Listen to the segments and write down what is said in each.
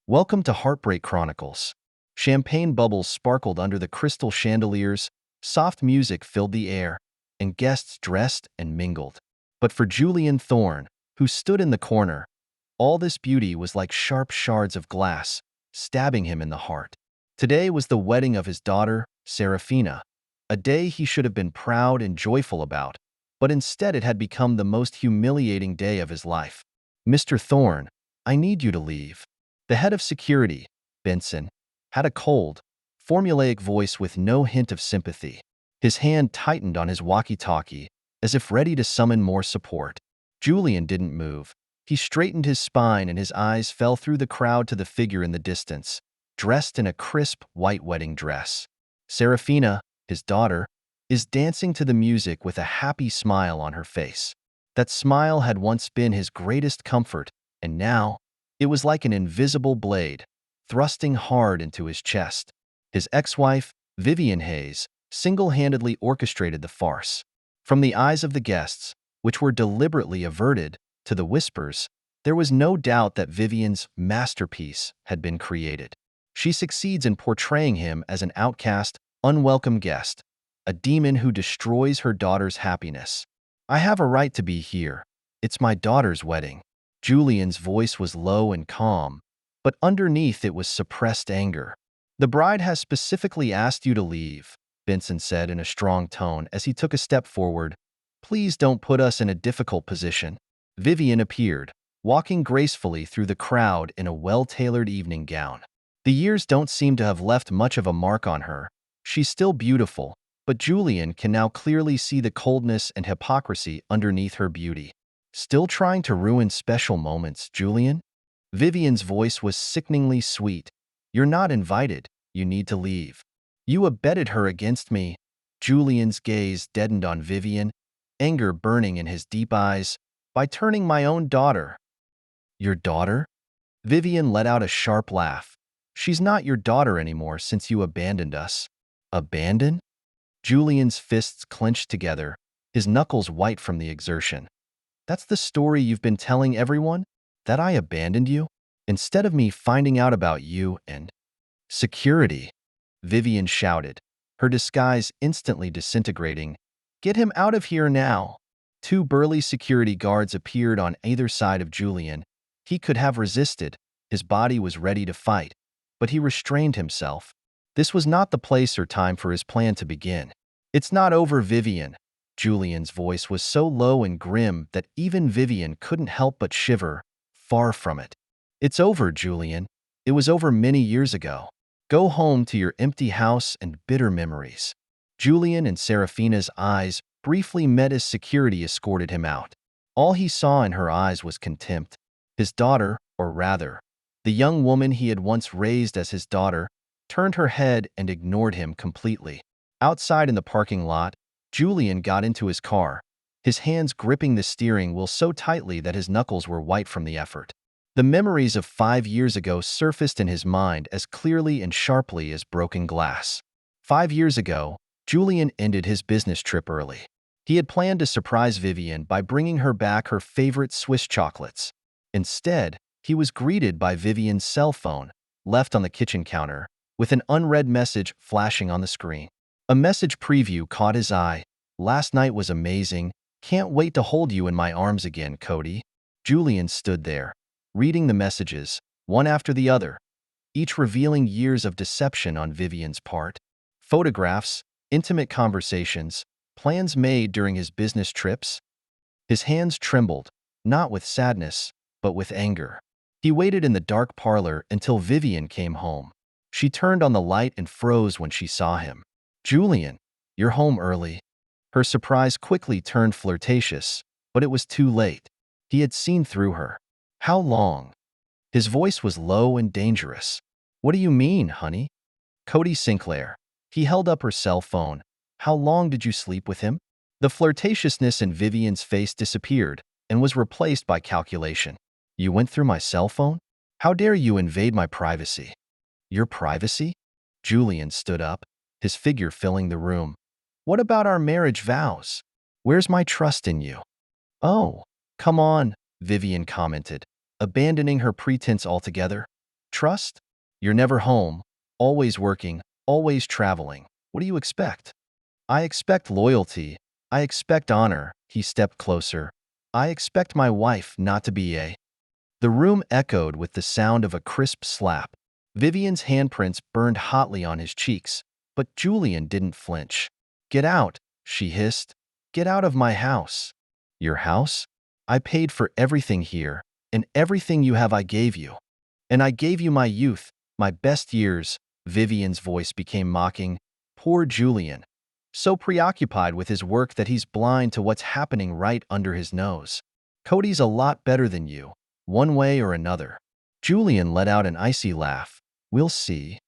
Welcome to Heartbreak Chronicles. Champagne bubbles sparkled under the crystal chandeliers, soft music filled the air, and guests dressed and mingled. But for Julian Thorne, who stood in the corner, all this beauty was like sharp shards of glass, stabbing him in the heart. Today was the wedding of his daughter, Serafina, a day he should have been proud and joyful about, but instead it had become the most humiliating day of his life. Mr. Thorne, I need you to leave. The head of security, Benson, had a cold, formulaic voice with no hint of sympathy. His hand tightened on his walkie-talkie, as if ready to summon more support. Julian didn't move. He straightened his spine and his eyes fell through the crowd to the figure in the distance, dressed in a crisp white wedding dress. Serafina, his daughter, is dancing to the music with a happy smile on her face. That smile had once been his greatest comfort, and now, it was like an invisible blade, thrusting hard into his chest. His ex-wife, Vivian Hayes, single-handedly orchestrated the farce. From the eyes of the guests, which were deliberately averted, to the whispers, there was no doubt that Vivian's masterpiece had been created. She succeeds in portraying him as an outcast, unwelcome guest, a demon who destroys her daughter's happiness. I have a right to be here. It's my daughter's wedding. Julian's voice was low and calm, but underneath it was suppressed anger. The bride has specifically asked you to leave, Benson said in a strong tone as he took a step forward. Please don't put us in a difficult position. Vivian appeared, walking gracefully through the crowd in a well-tailored evening gown. The years don't seem to have left much of a mark on her. She's still beautiful, but Julian can now clearly see the coldness and hypocrisy underneath her beauty. Still trying to ruin special moments, Julian? Vivian's voice was sickeningly sweet. You're not invited. You need to leave. You abetted her against me. Julian's gaze deadened on Vivian, anger burning in his deep eyes. By turning my own daughter. Your daughter? Vivian let out a sharp laugh. She's not your daughter anymore since you abandoned us. Abandon? Julian's fists clenched together, his knuckles white from the exertion. That's the story you've been telling everyone? That I abandoned you? Instead of me finding out about you and security, Vivian shouted, her disguise instantly disintegrating. Get him out of here now. Two burly security guards appeared on either side of Julian. He could have resisted. His body was ready to fight, but he restrained himself. This was not the place or time for his plan to begin. It's not over, Vivian. Julian's voice was so low and grim that even Vivian couldn't help but shiver. Far from it. It's over, Julian. It was over many years ago. Go home to your empty house and bitter memories. Julian and Serafina's eyes briefly met as security escorted him out. All he saw in her eyes was contempt. His daughter, or rather, the young woman he had once raised as his daughter, turned her head and ignored him completely. Outside in the parking lot, Julian got into his car, his hands gripping the steering wheel so tightly that his knuckles were white from the effort. The memories of 5 years ago surfaced in his mind as clearly and sharply as broken glass. 5 years ago, Julian ended his business trip early. He had planned to surprise Vivian by bringing her back her favorite Swiss chocolates. Instead, he was greeted by Vivian's cell phone, left on the kitchen counter, with an unread message flashing on the screen. A message preview caught his eye. Last night was amazing. Can't wait to hold you in my arms again, Cody. Julian stood there, reading the messages, one after the other, each revealing years of deception on Vivian's part. Photographs, intimate conversations, plans made during his business trips. His hands trembled, not with sadness, but with anger. He waited in the dark parlor until Vivian came home. She turned on the light and froze when she saw him. Julian, you're home early. Her surprise quickly turned flirtatious, but it was too late. He had seen through her. How long? His voice was low and dangerous. What do you mean, honey? Cody Sinclair. He held up her cell phone. How long did you sleep with him? The flirtatiousness in Vivian's face disappeared and was replaced by calculation. You went through my cell phone? How dare you invade my privacy? Your privacy? Julian stood up, his figure filling the room. What about our marriage vows? Where's my trust in you? Oh, come on, Vivian commented, abandoning her pretense altogether. Trust? You're never home, always working, always traveling. What do you expect? I expect loyalty. I expect honor. He stepped closer. I expect my wife not to be a. The room echoed with the sound of a crisp slap. Vivian's handprints burned hotly on his cheeks, but Julian didn't flinch. Get out, she hissed. Get out of my house. Your house? I paid for everything here, and everything you have I gave you. And I gave you my youth, my best years. Vivian's voice became mocking. Poor Julian. So preoccupied with his work that he's blind to what's happening right under his nose. Cody's a lot better than you, one way or another. Julian let out an icy laugh. We'll see.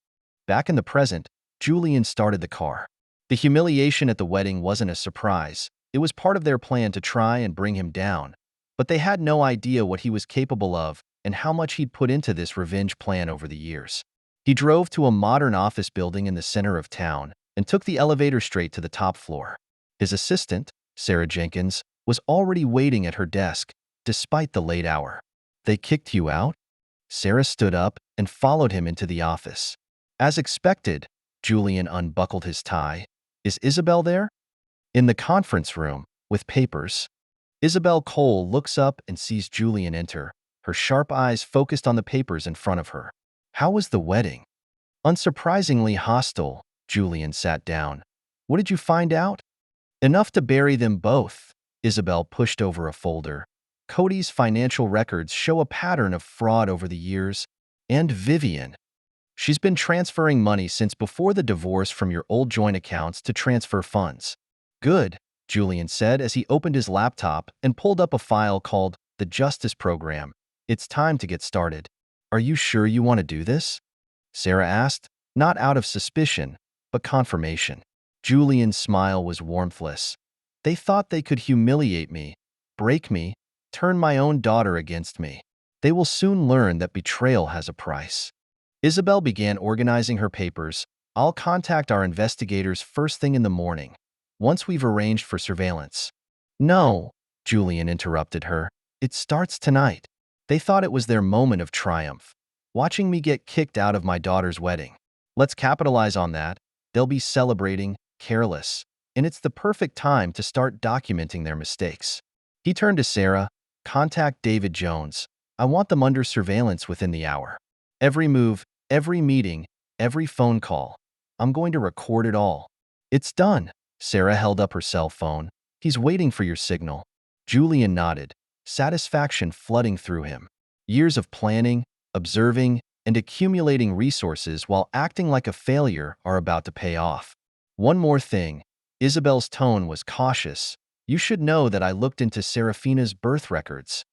Back in the present, Julian started the car. The humiliation at the wedding wasn't a surprise. It was part of their plan to try and bring him down. But they had no idea what he was capable of and how much he'd put into this revenge plan over the years. He drove to a modern office building in the center of town and took the elevator straight to the top floor. His assistant, Sarah Jenkins, was already waiting at her desk, despite the late hour. They kicked you out? Sarah stood up and followed him into the office. As expected, Julian unbuckled his tie. Is Isabel there? In the conference room, with papers. Isabel Cole looks up and sees Julian enter, her sharp eyes focused on the papers in front of her. How was the wedding? Unsurprisingly hostile. Julian sat down. What did you find out? Enough to bury them both. Isabel pushed over a folder. Cody's financial records show a pattern of fraud over the years. And Vivian. She's been transferring money since before the divorce from your old joint accounts to transfer funds. Good, Julian said as he opened his laptop and pulled up a file called The Justice Program. It's time to get started. Are you sure you want to do this? Sarah asked, not out of suspicion, but confirmation. Julian's smile was warmthless. They thought they could humiliate me, break me, turn my own daughter against me. They will soon learn that betrayal has a price. Isabel began organizing her papers. I'll contact our investigators first thing in the morning, once we've arranged for surveillance. No, Julian interrupted her. It starts tonight. They thought it was their moment of triumph, watching me get kicked out of my daughter's wedding. Let's capitalize on that. They'll be celebrating, careless, and it's the perfect time to start documenting their mistakes. He turned to Sarah. Contact David Jones. I want them under surveillance within the hour. Every move, every meeting, every phone call. I'm going to record it all. It's done. Sarah held up her cell phone. He's waiting for your signal. Julian nodded, satisfaction flooding through him. Years of planning, observing, and accumulating resources while acting like a failure are about to pay off. One more thing. Isabel's tone was cautious. You should know that I looked into Serafina's birth records.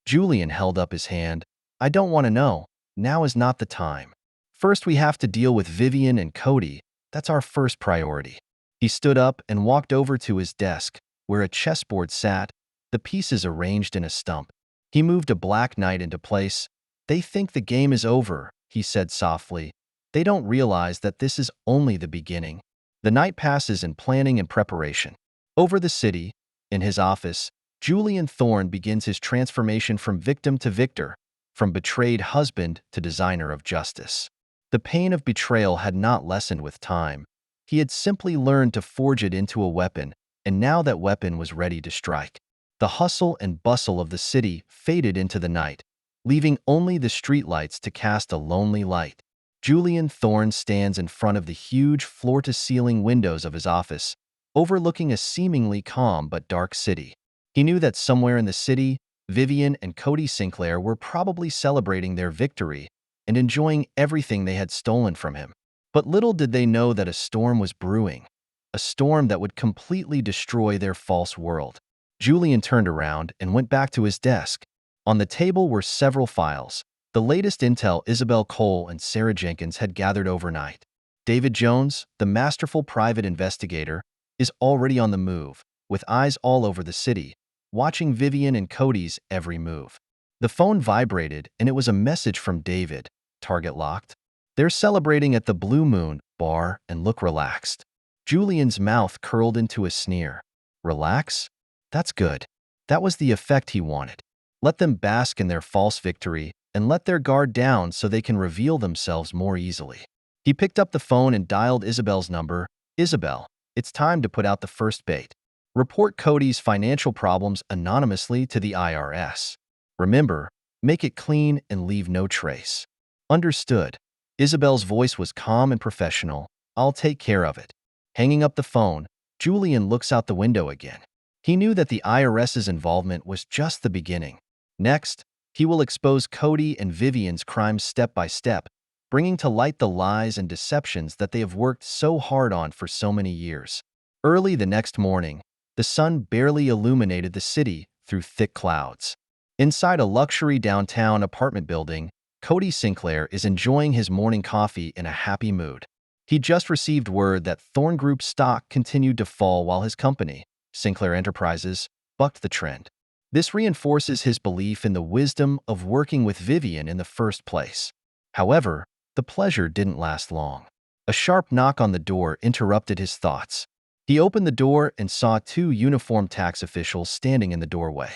Julian held up his hand. I don't want to know. Now is not the time. First, we have to deal with Vivian and Cody. That's our first priority. He stood up and walked over to his desk, where a chessboard sat, the pieces arranged in a stump. He moved a black knight into place. They think the game is over, he said softly. They don't realize that this is only the beginning. The night passes in planning and preparation. Over the city, in his office, Julian Thorne begins his transformation from victim to victor, from betrayed husband to designer of justice. The pain of betrayal had not lessened with time. He had simply learned to forge it into a weapon, and now that weapon was ready to strike. The hustle and bustle of the city faded into the night, leaving only the streetlights to cast a lonely light. Julian Thorne stands in front of the huge floor-to-ceiling windows of his office, overlooking a seemingly calm but dark city. He knew that somewhere in the city, Vivian and Cody Sinclair were probably celebrating their victory and enjoying everything they had stolen from him. But little did they know that a storm was brewing, a storm that would completely destroy their false world. Julian turned around and went back to his desk. On the table were several files, the latest intel Isabel Cole and Sarah Jenkins had gathered overnight. David Jones, the masterful private investigator, is already on the move, with eyes all over the city, watching Vivian and Cody's every move. The phone vibrated, and it was a message from David. Target locked. They're celebrating at the Blue Moon bar and look relaxed. Julian's mouth curled into a sneer. Relax? That's good. That was the effect he wanted. Let them bask in their false victory, and let their guard down so they can reveal themselves more easily. He picked up the phone and dialed Isabel's number. Isabel, it's time to put out the first bait. Report Cody's financial problems anonymously to the IRS. Remember, make it clean and leave no trace. Understood. Isabel's voice was calm and professional. I'll take care of it. Hanging up the phone, Julian looks out the window again. He knew that the IRS's involvement was just the beginning. Next, he will expose Cody and Vivian's crimes step by step, bringing to light the lies and deceptions that they have worked so hard on for so many years. Early the next morning, the sun barely illuminated the city through thick clouds. Inside a luxury downtown apartment building, Cody Sinclair is enjoying his morning coffee in a happy mood. He just received word that Thorn Group stock continued to fall while his company, Sinclair Enterprises, bucked the trend. This reinforces his belief in the wisdom of working with Vivian in the first place. However, the pleasure didn't last long. A sharp knock on the door interrupted his thoughts. He opened the door and saw two uniformed tax officials standing in the doorway.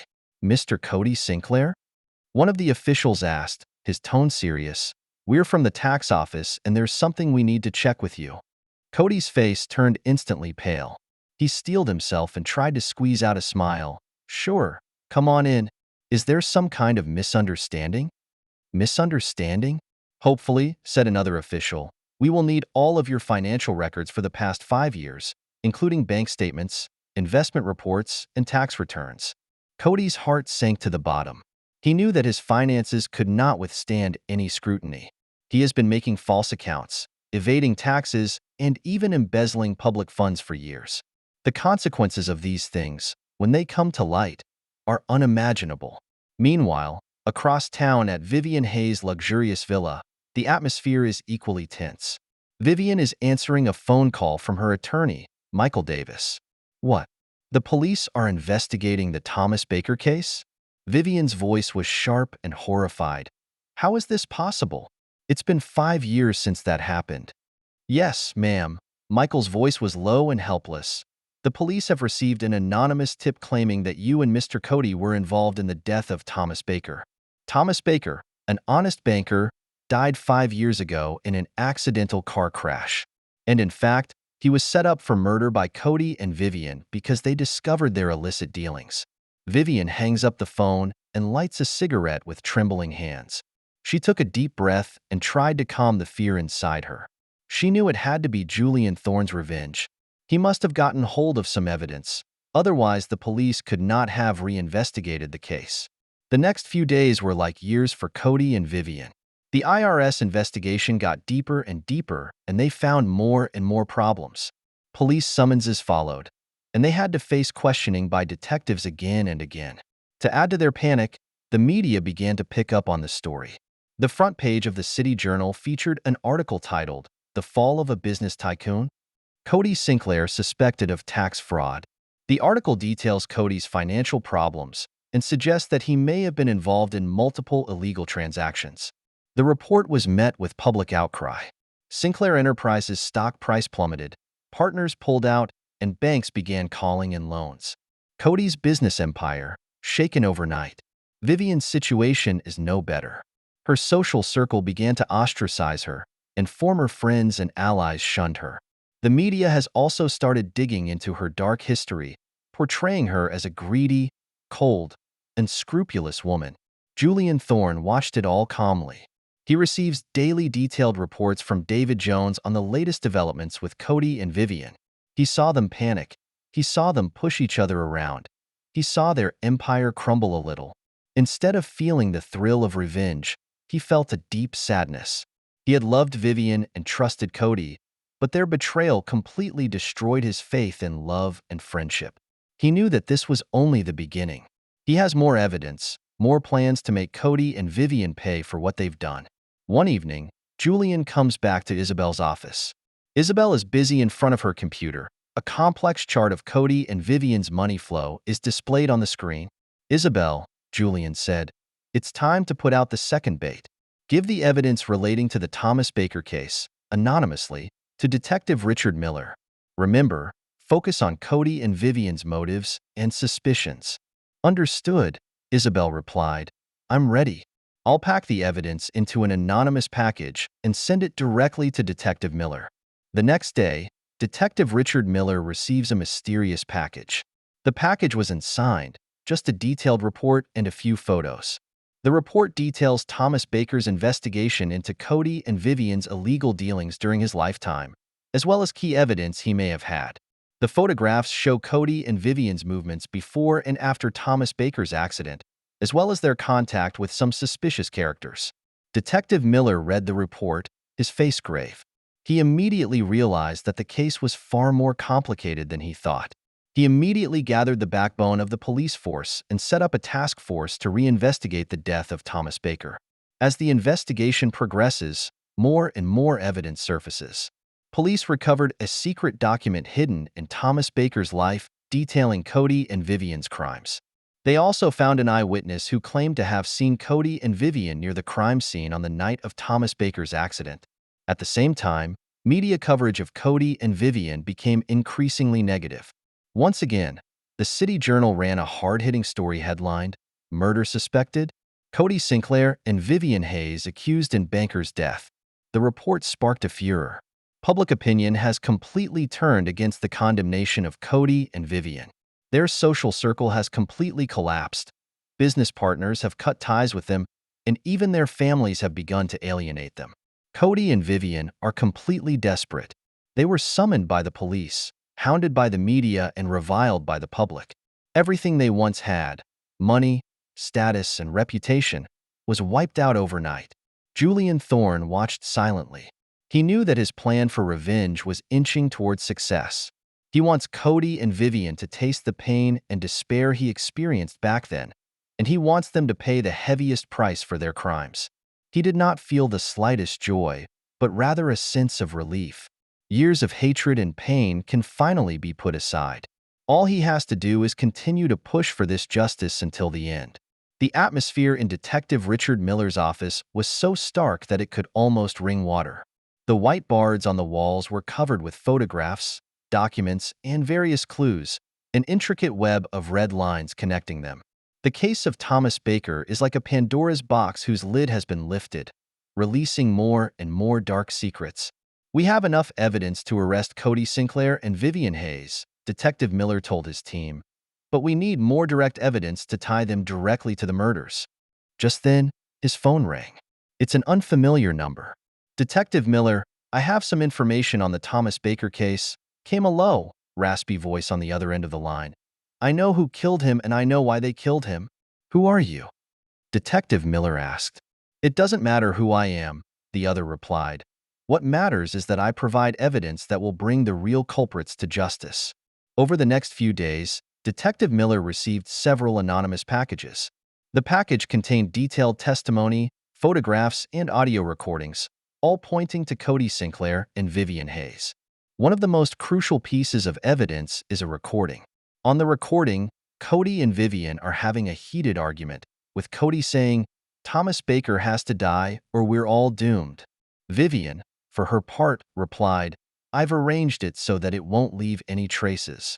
Mr. Cody Sinclair? One of the officials asked, his tone serious. We're from the tax office and there's something we need to check with you. Cody's face turned instantly pale. He steeled himself and tried to squeeze out a smile. Sure, come on in. Is there some kind of misunderstanding? Misunderstanding? Hopefully, said another official. We will need all of your financial records for the past 5 years, including bank statements, investment reports, and tax returns. Cody's heart sank to the bottom. He knew that his finances could not withstand any scrutiny. He has been making false accounts, evading taxes, and even embezzling public funds for years. The consequences of these things, when they come to light, are unimaginable. Meanwhile, across town at Vivian Hayes' luxurious villa, the atmosphere is equally tense. Vivian is answering a phone call from her attorney, Michael Davis. What? The police are investigating the Thomas Baker case? Vivian's voice was sharp and horrified. How is this possible? It's been 5 years since that happened. Yes, ma'am. Michael's voice was low and helpless. The police have received an anonymous tip claiming that you and Mr. Cody were involved in the death of Thomas Baker. Thomas Baker, an honest banker, died 5 years ago in an accidental car crash. And in fact, he was set up for murder by Cody and Vivian because they discovered their illicit dealings. Vivian hangs up the phone and lights a cigarette with trembling hands. She took a deep breath and tried to calm the fear inside her. She knew it had to be Julian Thorne's revenge. He must have gotten hold of some evidence. Otherwise, the police could not have reinvestigated the case. The next few days were like years for Cody and Vivian. The IRS investigation got deeper and deeper, and they found more and more problems. Police summonses followed, and they had to face questioning by detectives again and again. To add to their panic, the media began to pick up on the story. The front page of the City Journal featured an article titled, "The Fall of a Business Tycoon?" Cody Sinclair suspected of tax fraud. The article details Cody's financial problems and suggests that he may have been involved in multiple illegal transactions. The report was met with public outcry. Sinclair Enterprises' stock price plummeted, partners pulled out, and banks began calling in loans. Cody's business empire, shaken overnight. Vivian's situation is no better. Her social circle began to ostracize her, and former friends and allies shunned her. The media has also started digging into her dark history, portraying her as a greedy, cold, and scrupulous woman. Julian Thorne watched it all calmly. He receives daily detailed reports from David Jones on the latest developments with Cody and Vivian. He saw them panic. He saw them push each other around. He saw their empire crumble a little. Instead of feeling the thrill of revenge, he felt a deep sadness. He had loved Vivian and trusted Cody, but their betrayal completely destroyed his faith in love and friendship. He knew that this was only the beginning. He has more evidence, more plans to make Cody and Vivian pay for what they've done. One evening, Julian comes back to Isabel's office. Isabel is busy in front of her computer. A complex chart of Cody and Vivian's money flow is displayed on the screen. Isabel, Julian said, it's time to put out the second bait. Give the evidence relating to the Thomas Baker case, anonymously, to Detective Richard Miller. Remember, focus on Cody and Vivian's motives and suspicions. Understood, Isabel replied. I'm ready. I'll pack the evidence into an anonymous package and send it directly to Detective Miller. The next day, Detective Richard Miller receives a mysterious package. The package wasn't signed, just a detailed report and a few photos. The report details Thomas Baker's investigation into Cody and Vivian's illegal dealings during his lifetime, as well as key evidence he may have had. The photographs show Cody and Vivian's movements before and after Thomas Baker's accident, as well as their contact with some suspicious characters. Detective Miller read the report, his face grave. He immediately realized that the case was far more complicated than he thought. He immediately gathered the backbone of the police force and set up a task force to reinvestigate the death of Thomas Baker. As the investigation progresses, more and more evidence surfaces. Police recovered a secret document hidden in Thomas Baker's life detailing Cody and Vivian's crimes. They also found an eyewitness who claimed to have seen Cody and Vivian near the crime scene on the night of Thomas Baker's accident. At the same time, media coverage of Cody and Vivian became increasingly negative. Once again, the City Journal ran a hard-hitting story headlined, "Murder Suspected? Cody Sinclair and Vivian Hayes Accused in Banker's Death." The report sparked a furor. Public opinion has completely turned against the condemnation of Cody and Vivian. Their social circle has completely collapsed. Business partners have cut ties with them, and even their families have begun to alienate them. Cody and Vivian are completely desperate. They were summoned by the police, hounded by the media, and reviled by the public. Everything they once had, money, status, and reputation, was wiped out overnight. Julian Thorne watched silently. He knew that his plan for revenge was inching towards success. He wants Cody and Vivian to taste the pain and despair he experienced back then, and he wants them to pay the heaviest price for their crimes. He did not feel the slightest joy, but rather a sense of relief. Years of hatred and pain can finally be put aside. All he has to do is continue to push for this justice until the end. The atmosphere in Detective Richard Miller's office was so stark that it could almost wring water. The whiteboards on the walls were covered with photographs, documents, and various clues, an intricate web of red lines connecting them. The case of Thomas Baker is like a Pandora's box whose lid has been lifted, releasing more and more dark secrets. "We have enough evidence to arrest Cody Sinclair and Vivian Hayes," Detective Miller told his team, "but we need more direct evidence to tie them directly to the murders." Just then, his phone rang. It's an unfamiliar number. "Detective Miller, I have some information on the Thomas Baker case," came a low, raspy voice on the other end of the line. "I know who killed him and I know why they killed him." "Who are you?" Detective Miller asked. "It doesn't matter who I am," the other replied. "What matters is that I provide evidence that will bring the real culprits to justice." Over the next few days, Detective Miller received several anonymous packages. The package contained detailed testimony, photographs, and audio recordings, all pointing to Cody Sinclair and Vivian Hayes. One of the most crucial pieces of evidence is a recording. On the recording, Cody and Vivian are having a heated argument, with Cody saying, "Thomas Baker has to die or we're all doomed." Vivian, for her part, replied, "I've arranged it so that it won't leave any traces."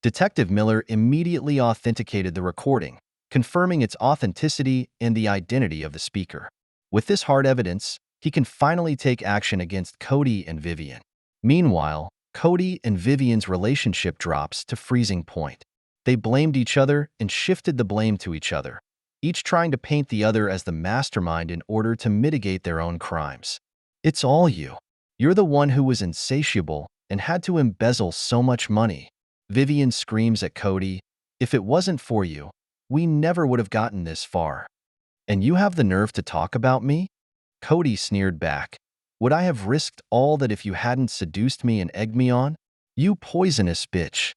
Detective Miller immediately authenticated the recording, confirming its authenticity and the identity of the speaker. With this hard evidence, he can finally take action against Cody and Vivian. Meanwhile, Cody and Vivian's relationship drops to freezing point. They blamed each other and shifted the blame to each other, each trying to paint the other as the mastermind in order to mitigate their own crimes. "It's all you. You're the one who was insatiable and had to embezzle so much money." Vivian screams at Cody, "If it wasn't for you, we never would have gotten this far. And you have the nerve to talk about me?" Cody sneered back. "Would I have risked all that if you hadn't seduced me and egged me on? You poisonous bitch."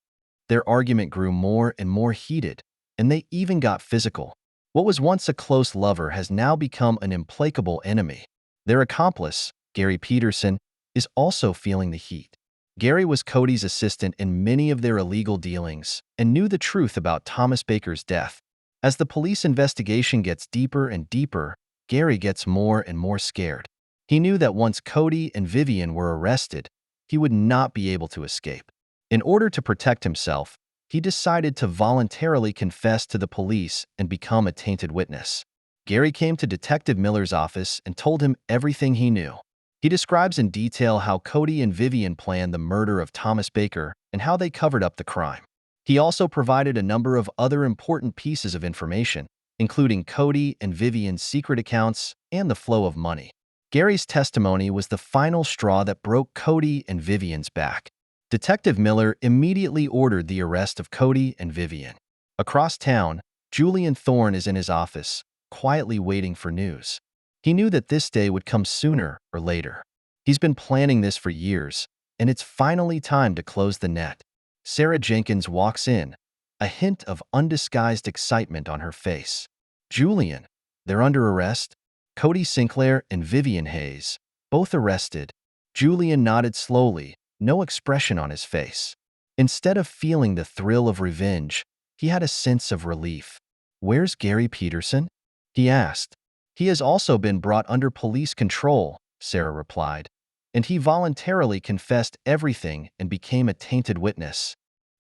Their argument grew more and more heated, and they even got physical. What was once a close lover has now become an implacable enemy. Their accomplice, Gary Peterson, is also feeling the heat. Gary was Cody's assistant in many of their illegal dealings and knew the truth about Thomas Baker's death. As the police investigation gets deeper and deeper, Gary gets more and more scared. He knew that once Cody and Vivian were arrested, he would not be able to escape. In order to protect himself, he decided to voluntarily confess to the police and become a tainted witness. Gary came to Detective Miller's office and told him everything he knew. He describes in detail how Cody and Vivian planned the murder of Thomas Baker and how they covered up the crime. He also provided a number of other important pieces of information, including Cody and Vivian's secret accounts and the flow of money. Gary's testimony was the final straw that broke Cody and Vivian's back. Detective Miller immediately ordered the arrest of Cody and Vivian. Across town, Julian Thorne is in his office, quietly waiting for news. He knew that this day would come sooner or later. He's been planning this for years, and it's finally time to close the net. Sarah Jenkins walks in, a hint of undisguised excitement on her face. Julian, they're under arrest? Cody Sinclair and Vivian Hayes, both arrested. Julian nodded slowly, no expression on his face. Instead of feeling the thrill of revenge, he had a sense of relief. Where's Gary Peterson? He asked. He has also been brought under police control, Sarah replied, and he voluntarily confessed everything and became a tainted witness.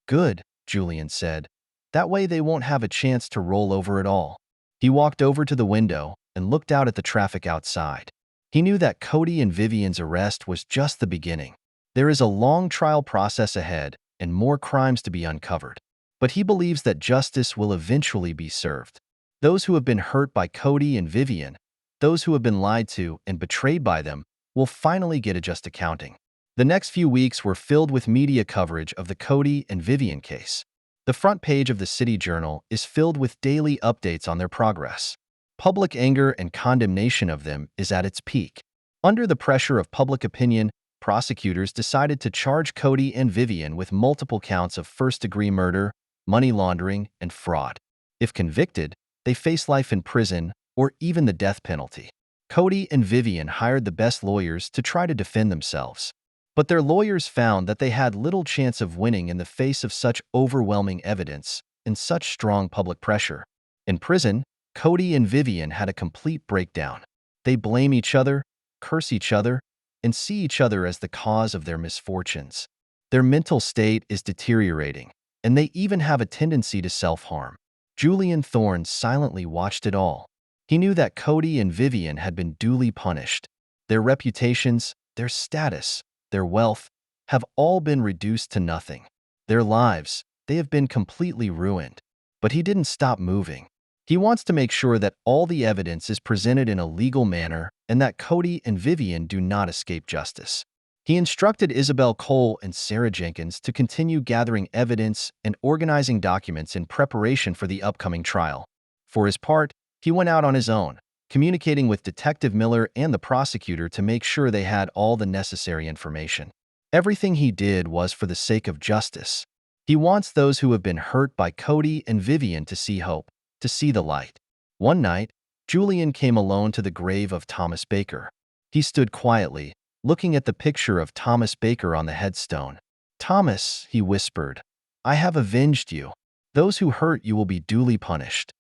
Good, Julian said. That way they won't have a chance to roll over at all. He walked over to the window and looked out at the traffic outside. He knew that Cody and Vivian's arrest was just the beginning. There is a long trial process ahead and more crimes to be uncovered. But he believes that justice will eventually be served. Those who have been hurt by Cody and Vivian, those who have been lied to and betrayed by them, will finally get a just accounting. The next few weeks were filled with media coverage of the Cody and Vivian case. The front page of the City Journal is filled with daily updates on their progress. Public anger and condemnation of them is at its peak. Under the pressure of public opinion, prosecutors decided to charge Cody and Vivian with multiple counts of first-degree murder, money laundering, and fraud. If convicted, they face life in prison or even the death penalty. Cody and Vivian hired the best lawyers to try to defend themselves. But their lawyers found that they had little chance of winning in the face of such overwhelming evidence and such strong public pressure. In prison, Cody and Vivian had a complete breakdown. They blame each other, curse each other, and see each other as the cause of their misfortunes. Their mental state is deteriorating, and they even have a tendency to self-harm. Julian Thorne silently watched it all. He knew that Cody and Vivian had been duly punished. Their reputations, their status, their wealth have all been reduced to nothing. Their lives, they have been completely ruined. But he didn't stop moving. He wants to make sure that all the evidence is presented in a legal manner and that Cody and Vivian do not escape justice. He instructed Isabel Cole and Sarah Jenkins to continue gathering evidence and organizing documents in preparation for the upcoming trial. For his part, he went out on his own, communicating with Detective Miller and the prosecutor to make sure they had all the necessary information. Everything he did was for the sake of justice. He wants those who have been hurt by Cody and Vivian to see hope, to see the light. One night, Julian came alone to the grave of Thomas Baker. He stood quietly, looking at the picture of Thomas Baker on the headstone. Thomas, he whispered, I have avenged you. Those who hurt you will be duly punished.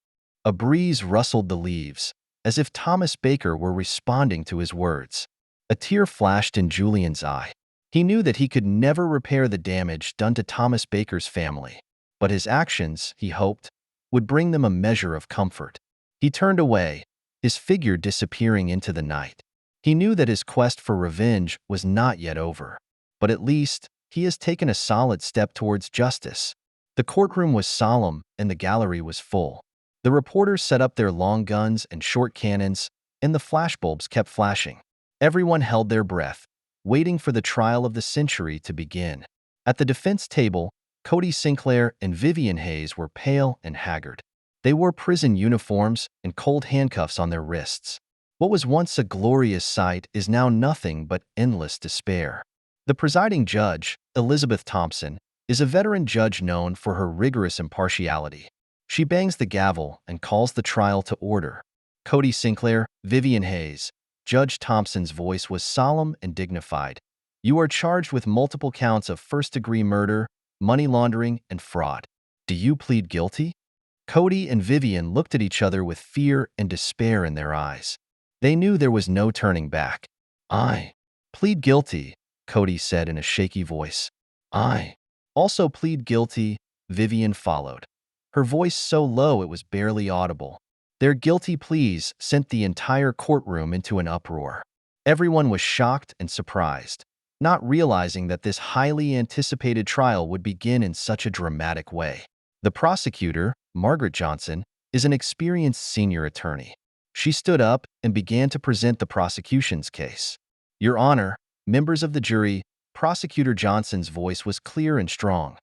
A breeze rustled the leaves, as if Thomas Baker were responding to his words. A tear flashed in Julian's eye. He knew that he could never repair the damage done to Thomas Baker's family, but his actions, he hoped, would bring them a measure of comfort. He turned away, his figure disappearing into the night. He knew that his quest for revenge was not yet over, but at least he has taken a solid step towards justice. The courtroom was solemn and the gallery was full. The reporters set up their long guns and short cannons, and the flashbulbs kept flashing. Everyone held their breath, waiting for the trial of the century to begin. At the defense table, Cody Sinclair and Vivian Hayes were pale and haggard. They wore prison uniforms and cold handcuffs on their wrists. What was once a glorious sight is now nothing but endless despair. The presiding judge, Elizabeth Thompson, is a veteran judge known for her rigorous impartiality. She bangs the gavel and calls the trial to order. Cody Sinclair, Vivian Hayes. Judge Thompson's voice was solemn and dignified. You are charged with multiple counts of first-degree murder, money laundering, and fraud. Do you plead guilty? Cody and Vivian looked at each other with fear and despair in their eyes. They knew there was no turning back. I plead guilty, Cody said in a shaky voice. I also plead guilty, Vivian followed. Her voice so low it was barely audible. Their guilty pleas sent the entire courtroom into an uproar. Everyone was shocked and surprised, not realizing that this highly anticipated trial would begin in such a dramatic way. The prosecutor, Margaret Johnson, is an experienced senior attorney. She stood up and began to present the prosecution's case. "Your Honor, members of the jury," Prosecutor Johnson's voice was clear and strong.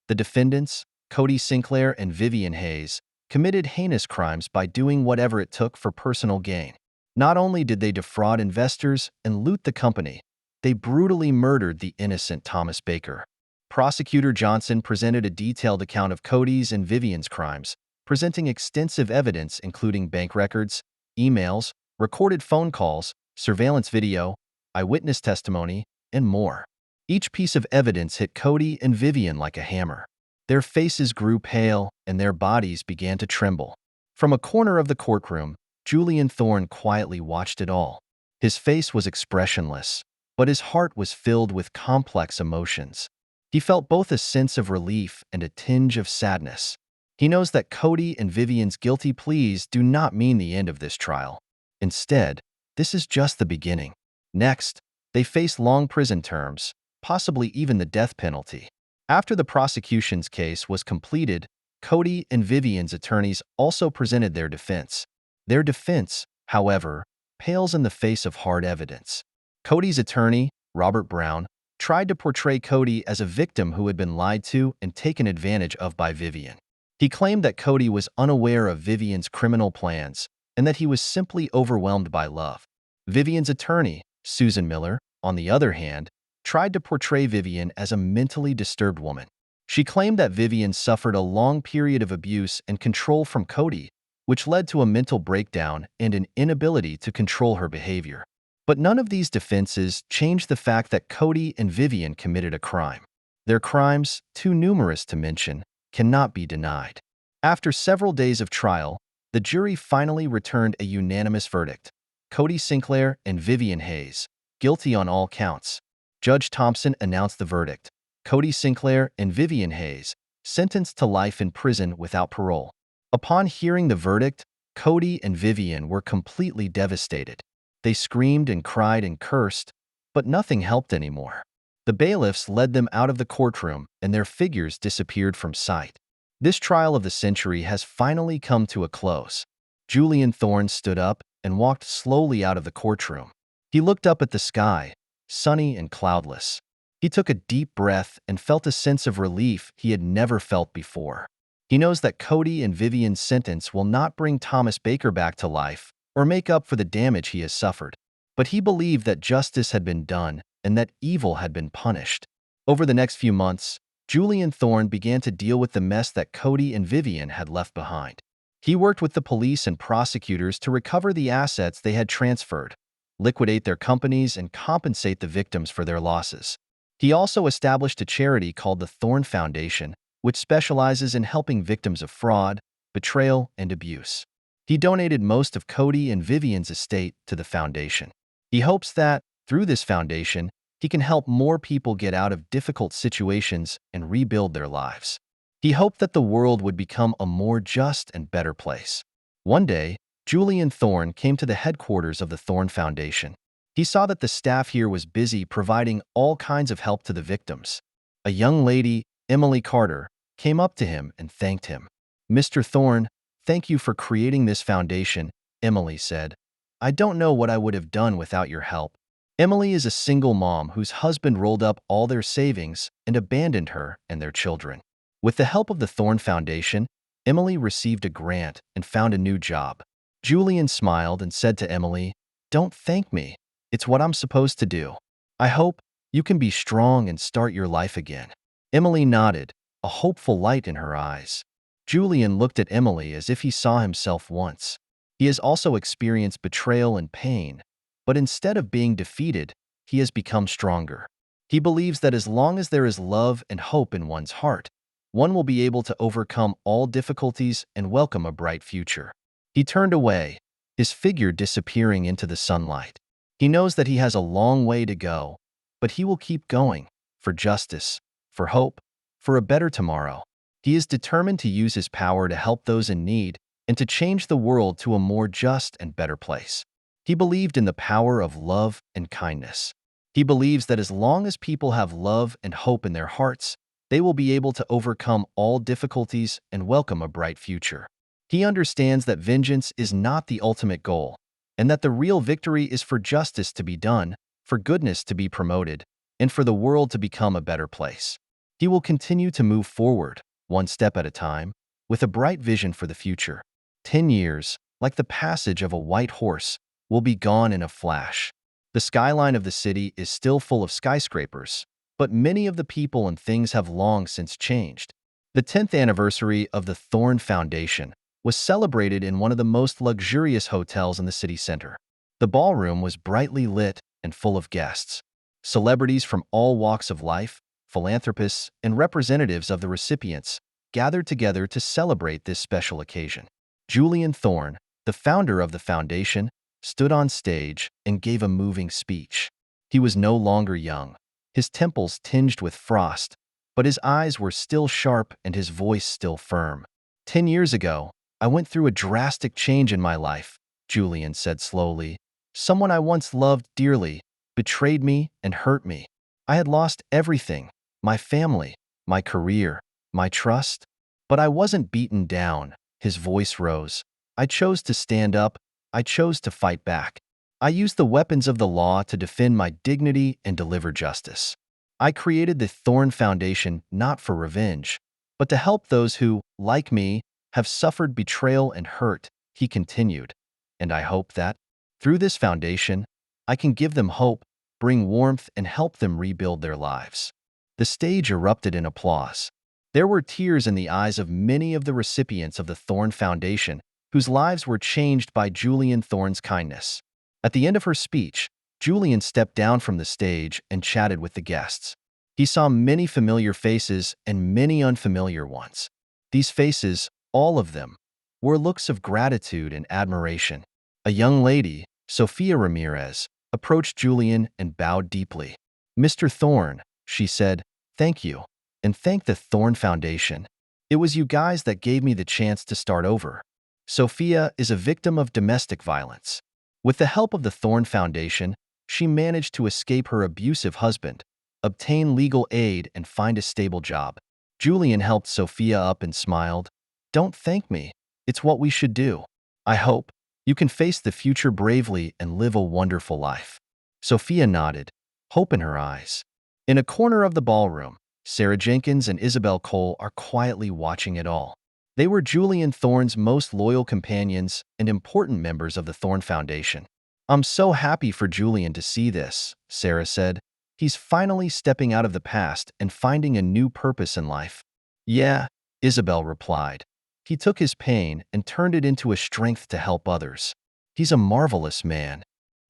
"The defendants, Cody Sinclair and Vivian Hayes, committed heinous crimes by doing whatever it took for personal gain. Not only did they defraud investors and loot the company, they brutally murdered the innocent Thomas Baker." Prosecutor Johnson presented a detailed account of Cody's and Vivian's crimes, presenting extensive evidence including bank records, emails, recorded phone calls, surveillance video, eyewitness testimony, and more. Each piece of evidence hit Cody and Vivian like a hammer. Their faces grew pale and their bodies began to tremble. From a corner of the courtroom, Julian Thorne quietly watched it all. His face was expressionless, but his heart was filled with complex emotions. He felt both a sense of relief and a tinge of sadness. He knows that Cody and Vivian's guilty pleas do not mean the end of this trial. Instead, this is just the beginning. Next, they face long prison terms, possibly even the death penalty. After the prosecution's case was completed, Cody and Vivian's attorneys also presented their defense. Their defense, however, pales in the face of hard evidence. Cody's attorney, Robert Brown, tried to portray Cody as a victim who had been lied to and taken advantage of by Vivian. He claimed that Cody was unaware of Vivian's criminal plans and that he was simply overwhelmed by love. Vivian's attorney, Susan Miller, on the other hand, tried to portray Vivian as a mentally disturbed woman. She claimed that Vivian suffered a long period of abuse and control from Cody, which led to a mental breakdown and an inability to control her behavior. But none of these defenses changed the fact that Cody and Vivian committed a crime. Their crimes, too numerous to mention, cannot be denied. After several days of trial, the jury finally returned a unanimous verdict: Cody Sinclair and Vivian Hayes, guilty on all counts. Judge Thompson announced the verdict: Cody Sinclair and Vivian Hayes, sentenced to life in prison without parole. Upon hearing the verdict, Cody and Vivian were completely devastated. They screamed and cried and cursed, but nothing helped anymore. The bailiffs led them out of the courtroom and their figures disappeared from sight. This trial of the century has finally come to a close. Julian Thorne stood up and walked slowly out of the courtroom. He looked up at the sky, sunny and cloudless. He took a deep breath and felt a sense of relief he had never felt before. He knows that Cody and Vivian's sentence will not bring Thomas Baker back to life or make up for the damage he has suffered, but he believed that justice had been done and that evil had been punished. Over the next few months, Julian Thorne began to deal with the mess that Cody and Vivian had left behind. He worked with the police and prosecutors to recover the assets they had transferred, liquidate their companies, and compensate the victims for their losses. He also established a charity called the Thorne Foundation, which specializes in helping victims of fraud, betrayal, and abuse. He donated most of Cody and Vivian's estate to the foundation. He hopes that, through this foundation, he can help more people get out of difficult situations and rebuild their lives. He hoped that the world would become a more just and better place. One day, Julian Thorne came to the headquarters of the Thorne Foundation. He saw that the staff here was busy providing all kinds of help to the victims. A young lady, Emily Carter, came up to him and thanked him. "Mr. Thorne, thank you for creating this foundation," Emily said. "I don't know what I would have done without your help." Emily is a single mom whose husband rolled up all their savings and abandoned her and their children. With the help of the Thorne Foundation, Emily received a grant and found a new job. Julian smiled and said to Emily, "Don't thank me. It's what I'm supposed to do. I hope you can be strong and start your life again." Emily nodded, a hopeful light in her eyes. Julian looked at Emily as if he saw himself once. He has also experienced betrayal and pain, but instead of being defeated, he has become stronger. He believes that as long as there is love and hope in one's heart, one will be able to overcome all difficulties and welcome a bright future. He turned away, his figure disappearing into the sunlight. He knows that he has a long way to go, but he will keep going, for justice, for hope, for a better tomorrow. He is determined to use his power to help those in need, and to change the world to a more just and better place. He believed in the power of love and kindness. He believes that as long as people have love and hope in their hearts, they will be able to overcome all difficulties and welcome a bright future. He understands that vengeance is not the ultimate goal, and that the real victory is for justice to be done, for goodness to be promoted, and for the world to become a better place. He will continue to move forward, one step at a time, with a bright vision for the future. 10 years, like the passage of a white horse, will be gone in a flash. The skyline of the city is still full of skyscrapers, but many of the people and things have long since changed. The 10th anniversary of the Thorn Foundation was celebrated in one of the most luxurious hotels in the city center. The ballroom was brightly lit and full of guests. Celebrities from all walks of life, philanthropists, and representatives of the recipients gathered together to celebrate this special occasion. Julian Thorn, the founder of the foundation, stood on stage and gave a moving speech. He was no longer young, his temples tinged with frost, but his eyes were still sharp and his voice still firm. 10 years ago, I went through a drastic change in my life, Julian said slowly. Someone I once loved dearly betrayed me and hurt me. I had lost everything, my family, my career, my trust. But I wasn't beaten down. His voice rose. I chose to stand up. I chose to fight back. I used the weapons of the law to defend my dignity and deliver justice. I created the Thorn Foundation not for revenge, but to help those who, like me, have suffered betrayal and hurt, he continued. And I hope that, through this foundation, I can give them hope, bring warmth, and help them rebuild their lives. The stage erupted in applause. There were tears in the eyes of many of the recipients of the Thorn Foundation, whose lives were changed by Julian Thorn's kindness. At the end of her speech, Julian stepped down from the stage and chatted with the guests. He saw many familiar faces and many unfamiliar ones. These faces, all of them, wore looks of gratitude and admiration. A young lady, Sophia Ramirez, approached Julian and bowed deeply. "Mr. Thorn," she said, "thank you, and thank the Thorn Foundation. It was you guys that gave me the chance to start over." Sophia is a victim of domestic violence. With the help of the Thorn Foundation, she managed to escape her abusive husband, obtain legal aid, and find a stable job. Julian helped Sophia up and smiled. "Don't thank me. It's what we should do. I hope you can face the future bravely and live a wonderful life." Sophia nodded, hope in her eyes. In a corner of the ballroom, Sarah Jenkins and Isabel Cole are quietly watching it all. They were Julian Thorn's most loyal companions and important members of the Thorn Foundation. "I'm so happy for Julian to see this," Sarah said. "He's finally stepping out of the past and finding a new purpose in life." "Yeah," Isabel replied. "He took his pain and turned it into a strength to help others. He's a marvelous man."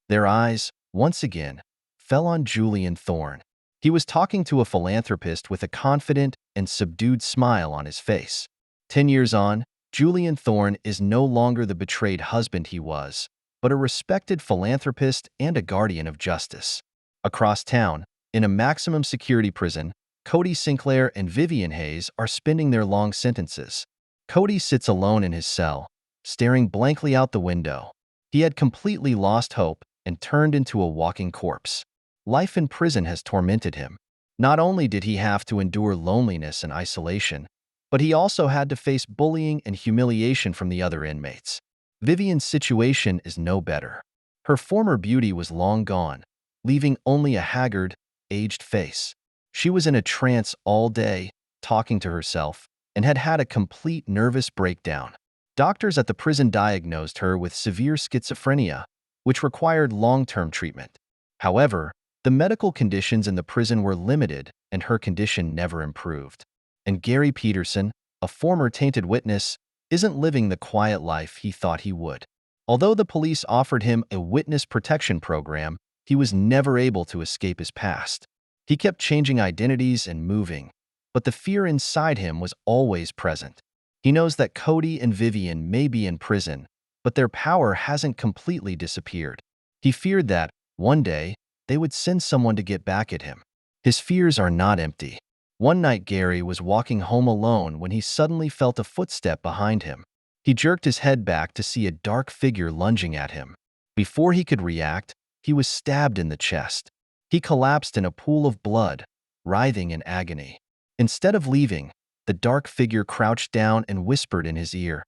Their eyes, once again, fell on Julian Thorn. He was talking to a philanthropist with a confident and subdued smile on his face. 10 years on, Julian Thorn is no longer the betrayed husband he was, but a respected philanthropist and a guardian of justice. Across town, in a maximum security prison, Cody Sinclair and Vivian Hayes are spending their long sentences. Cody sits alone in his cell, staring blankly out the window. He had completely lost hope and turned into a walking corpse. Life in prison has tormented him. Not only did he have to endure loneliness and isolation, but he also had to face bullying and humiliation from the other inmates. Vivian's situation is no better. Her former beauty was long gone, leaving only a haggard, aged face. She was in a trance all day, talking to herself, and had had a complete nervous breakdown. Doctors at the prison diagnosed her with severe schizophrenia, which required long-term treatment. However, the medical conditions in the prison were limited, and her condition never improved. And Gary Peterson, a former tainted witness, isn't living the quiet life he thought he would. Although the police offered him a witness protection program, he was never able to escape his past. He kept changing identities and moving, but the fear inside him was always present. He knows that Cody and Vivian may be in prison, but their power hasn't completely disappeared. He feared that, one day, they would send someone to get back at him. His fears are not empty. One night Gary was walking home alone when he suddenly felt a footstep behind him. He jerked his head back to see a dark figure lunging at him. Before he could react, he was stabbed in the chest. He collapsed in a pool of blood, writhing in agony. Instead of leaving, the dark figure crouched down and whispered in his ear,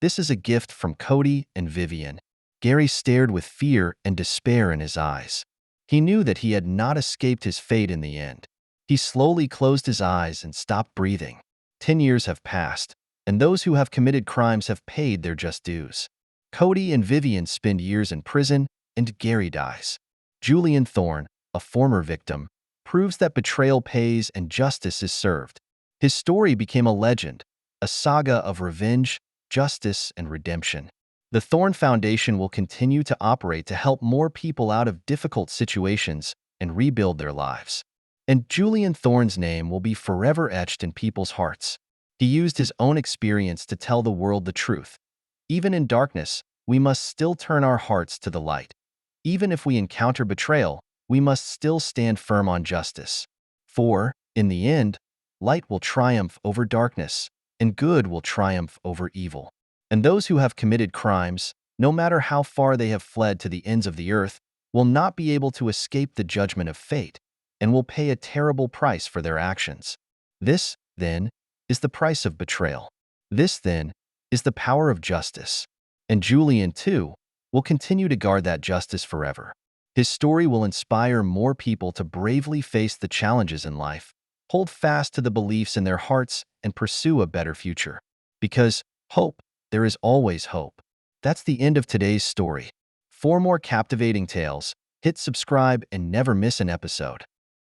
"This is a gift from Cody and Vivian." Gary stared with fear and despair in his eyes. He knew that he had not escaped his fate in the end. He slowly closed his eyes and stopped breathing. 10 years have passed, and those who have committed crimes have paid their just dues. Cody and Vivian spend years in prison, and Gary dies. Julian Thorne, a former victim, proves that betrayal pays and justice is served. His story became a legend, a saga of revenge, justice, and redemption. The Thorne Foundation will continue to operate to help more people out of difficult situations and rebuild their lives. And Julian Thorne's name will be forever etched in people's hearts. He used his own experience to tell the world the truth. Even in darkness, we must still turn our hearts to the light. Even if we encounter betrayal, we must still stand firm on justice. For, in the end, light will triumph over darkness, and good will triumph over evil. And those who have committed crimes, no matter how far they have fled to the ends of the earth, will not be able to escape the judgment of fate, and will pay a terrible price for their actions. This, then, is the price of betrayal. This, then, is the power of justice. And Julian, too, will continue to guard that justice forever. His story will inspire more people to bravely face the challenges in life, hold fast to the beliefs in their hearts, and pursue a better future. Because hope, there is always hope. That's the end of today's story. For more captivating tales, hit subscribe and never miss an episode.